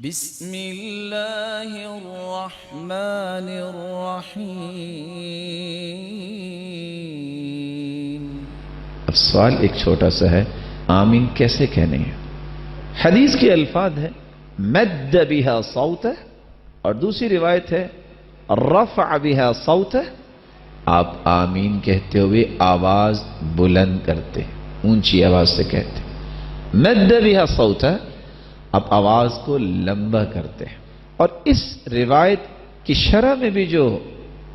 بسم اللہ الرحمن الرحیم۔ اب سوال ایک چھوٹا سا ہے، آمین کیسے کہنے ہیں؟ حدیث کے الفاظ ہے مد بها صوتہ، اور دوسری روایت ہے رفع بها صوتہ۔ آپ آمین کہتے ہوئے آواز بلند کرتے ہیں، اونچی آواز سے کہتے ہیں۔ مد بها صوتہ، آپ آواز کو لمبا کرتے ہیں۔ اور اس روایت کی شرح میں بھی جو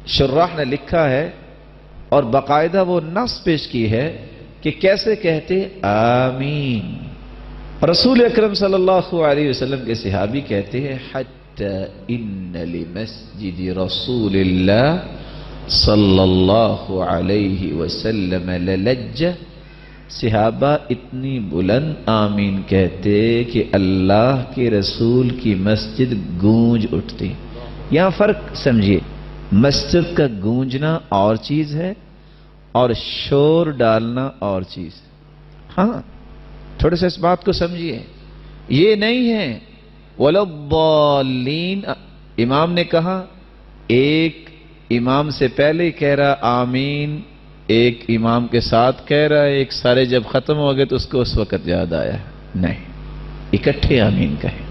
شراح نے لکھا ہے اور باقاعدہ وہ نص پیش کی ہے کہ کیسے کہتے آمین۔ رسول اکرم صلی اللہ علیہ وسلم کے صحابی کہتے ہیں حتی ان لمسجد رسول اللہ صلی اللہ علیہ وسلم للجہ، صحابہ اتنی بلند آمین کہتے کہ اللہ کے رسول کی مسجد گونج اٹھتی۔ یہاں فرق سمجھیے، مسجد کا گونجنا اور چیز ہے اور شور ڈالنا اور چیز۔ ہاں تھوڑے سے اس بات کو سمجھیے، یہ نہیں ہے وَلَضَّالِّينَ امام نے کہا، ایک امام سے پہلے کہہ رہا آمین، ایک امام کے ساتھ کہہ رہا ہے، ایک سارے جب ختم ہو گئے تو اس کو اس وقت یاد آیا۔ نہیں، اکٹھے آمین کہیں،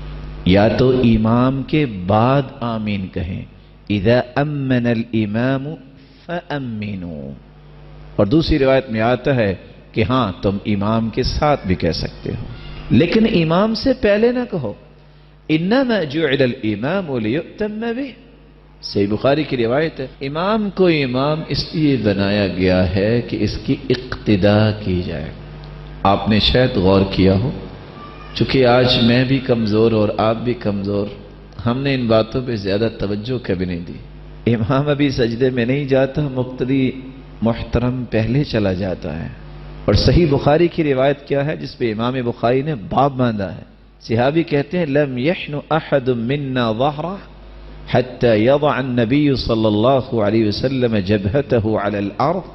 یا تو امام کے بعد آمین کہیں، اذا امن الامام فامنوا، اور دوسری روایت میں آتا ہے کہ ہاں تم امام کے ساتھ بھی کہہ سکتے ہو، لیکن امام سے پہلے نہ کہو۔ انما جعل الامام لیؤتم بہ، صحیح بخاری کی روایت ہے، امام کو امام اس لیے بنایا گیا ہے کہ اس کی اقتداء کی جائے۔ آپ نے شاید غور کیا ہو، چونکہ آج میں بھی کمزور اور آپ بھی کمزور، ہم نے ان باتوں پہ زیادہ توجہ کبھی نہیں دی۔ امام ابھی سجدے میں نہیں جاتا، مقتدی محترم پہلے چلا جاتا ہے۔ اور صحیح بخاری کی روایت کیا ہے جس پہ امام بخاری نے باب باندھا ہے؟ صحابی کہتے ہیں لم یحن احد منا ظہرہ حتی یضع النبی صلی اللہ علیہ وسلم جبہتہ علی الارض،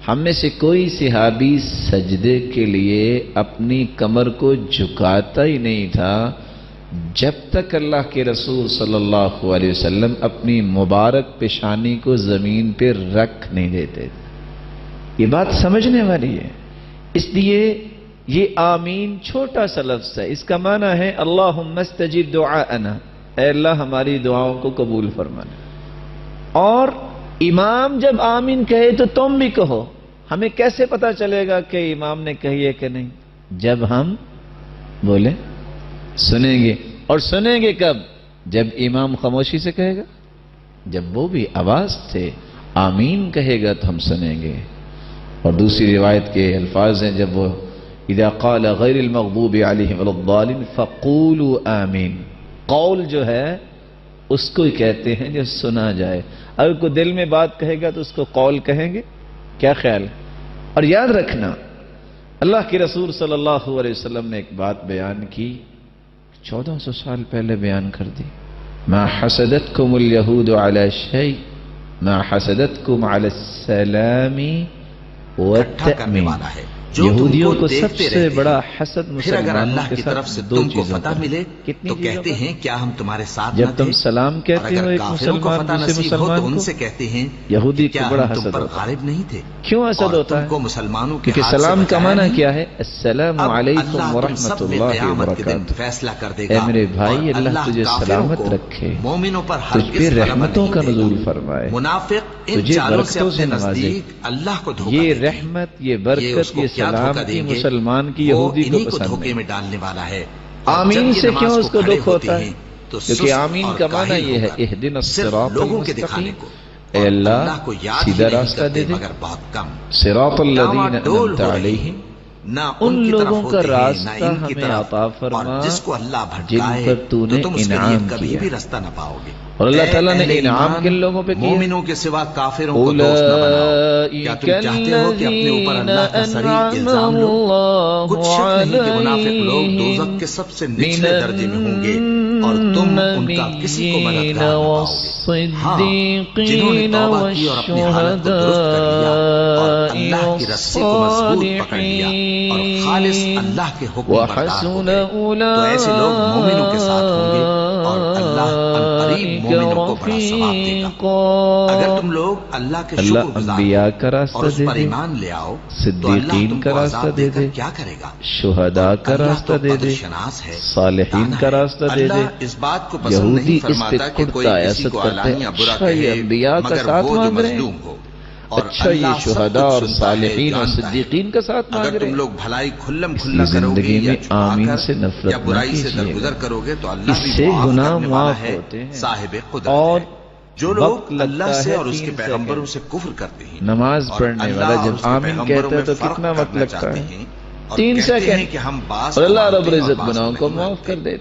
ہم میں سے کوئی صحابی سجدے کے لیے اپنی کمر کو جھکاتا ہی نہیں تھا جب تک اللہ کے رسول صلی اللہ علیہ وسلم اپنی مبارک پیشانی کو زمین پہ رکھ نہیں دیتے۔ یہ بات سمجھنے والی ہے، اس لیے یہ آمین چھوٹا سا لفظ ہے، اس کا معنی ہے اللہم استجب دعاءنا، اے اللہ ہماری دعاؤں کو قبول فرمانا۔ اور امام جب آمین کہے تو تم بھی کہو۔ ہمیں کیسے پتا چلے گا کہ امام نے کہی ہے کہ نہیں؟ جب ہم بولے سنیں گے، اور سنیں گے کب؟ جب امام خاموشی سے کہے گا، جب وہ بھی آواز سے آمین کہے گا تو ہم سنیں گے۔ اور دوسری روایت کے الفاظ ہیں جب وہ اذا قال غیر المغضوب علیہم ولا الضالین فقولوا آمین، قول جو ہے اس کو ہی کہتے ہیں جو سنا جائے۔ اگر کوئی دل میں بات کہے گا تو اس کو قول کہیں گے؟ کیا خیال ہے؟ اور یاد رکھنا، اللہ کے رسول صلی اللہ علیہ وسلم نے ایک بات بیان کی، 1400 سال پہلے بیان کر دی، ما حسدتکم الیہود علی شیء ما حسدتکم علی السلام والتأمین۔ یہودیوں کو سب سے بڑا حسد مسلمانوں کے ساتھ دو چیزوں کا، کتنی تو کہتے ہیں کیا ہم تمہارے ساتھ جب تم سلام کہتے ہو ایک مسلمان دوسرے مسلمان ان کو، سے کہتے ہیں یہودی کو کیا بڑا ہم تم حسد پر ہوتا ہے۔ غالب نہیں تھے؟ کیوں حسد ہوتا ہے؟ مسلمانوں کے کیونکہ ہاتھ سے سلام کا بچایا معنی نہیں۔ کیا ہے؟ السلام اب علیکم اللہ تم ورحمۃ سب میں اللہ قیامت کے دن وبرکاتہ۔ فیصلہ کر دے اے گا، میرے بھائی، اور اللہ تجھے کافروں سلامت کو رکھے، مومنوں پر تجھ ہرگز پہ غلبہ رحمتوں نہیں کا دے گا۔ نزول فرمائے، منافق ان تجھے چالوں سے برکتوں سے اپنے نوازے۔ نزدیک اللہ کو دھوکہ یہ دے گی۔ رحمت، یہ اس برکت، کو یہ کیا دھوکہ سلامتی دیں گے؟ مسلمان کی وہ یہودی کو انہی کو پسند دھوکے نہیں۔ میں ڈالنے والا ہے۔ اور آمین جب یہ سے نماز کیوں کو اس کو کھڑے دکھ ہوتے ہوتا ہے؟ ہیں تو کیونکہ سست آمین اور کا معنی کاہل یہ ہے ہو کر اہدنا صرف الصراط لوگوں کے دکھانے المستقیم، کو، اے اور اللہ اللہ کو یاد سیدھا ہی نہیں راستہ دے کرتے دے، مگر بہت کم۔ صراط الذین ڈاواڈول انعمت ہو رہی علیہم، ہیں، نہ ان کی طرف لوگوں کا ہوتے ہیں، نہ راستہ ان کی ہمیں طرف۔ عطا فرما اور جس کو اللہ جن بھٹکائے پر تو نے تم اس کے لیے انعام کبھی کیا۔ بھی رستہ نہ پاؤ گے۔ اور اللہ اے تعالیٰ نے اہل انعام ایمان، کن لوگوں پہ کیا؟ مومنوں کے سوا کافروں کو دوست نہ بناؤ۔ کیا تم چاہتے ہو کہ اپنے اوپر اللہ کا صریح الزام لو؟ کچھ شک نہیں کہ منافق لوگ دوزخ کے سب سے نچلے درجے میں ہوں گے، اور تم ان کا کسی کو مددگار نہ پاؤ گے۔ ہاں، جنہوں نے توبہ کی اور اپنی حالت کو درست کر لیا اور اللہ کی رسی کو مضبوط پکڑ لیا اور خالص اللہ کے حکم بردار ہو گئے، تو ایسے لوگ مومنوں کے ساتھ ہوں گے کو بڑا ثواب دے گا۔ توفیقا۔ اگر تم لوگ اللہ کے اللہ شکر گزار انبیاء ہو کا اور راستہ اس دے پر دے، ایمان لے آؤ تو اللہ صدیقین تم کا کو راستہ عذاب دے دے کر دے، کیا کرے گا؟ شہداء کا اللہ راستہ تو دے قدر دے، شناس ہے، صالحین دانا کا ہے۔ راستہ دے دے۔ اللہ اس بات کو پسند یہودی نہیں اس پہ فرماتا کہ کوئی کھڑتا کسی ایسا کو کرتے علانیہ ہیں، برا اچھا یہ کہے انبیاء کا مگر ساتھ وہ جو مانگ رہے ہیں، مظلوم ہو، اور اچھا یہ اللہ سب شہداء کچھ اور سنتا ہے، صالحین اور جانتا ہے۔ صدیقین کا ساتھ مانگ اگر رہے تم ہیں۔ لوگ بھلائی کھلم اس کھلا لیے کرو گے زندگی یا میں چھپا آمین کر سے نفرت یا نہ برائی سے کیجیے درگزر گا، کرو گے تو اللہ اس بھی سے معاف گناہ کرنے والا معاف ہے، ہوتے ہیں۔ صاحب قدرت اور ہے۔ جو وقت لوگ لگتا اللہ سے ہے اور اس 3 کے پیغمبروں سے کفر کرتے ہیں، نماز اور پڑھنے اللہ والا اور جب اس کے آمین پیغمبروں کہتا ہے میں تو فرق کتنا وقت کرنا لگتا چاہتے ہے؟ ہیں اور 3 کہتے ہیں سیکنڈ، کہ ہم بعض اور کو اللہ مانتے رب ہیں اور العزت بعض کو گناہوں کو نہیں معاف مانتے۔ کر دیتا۔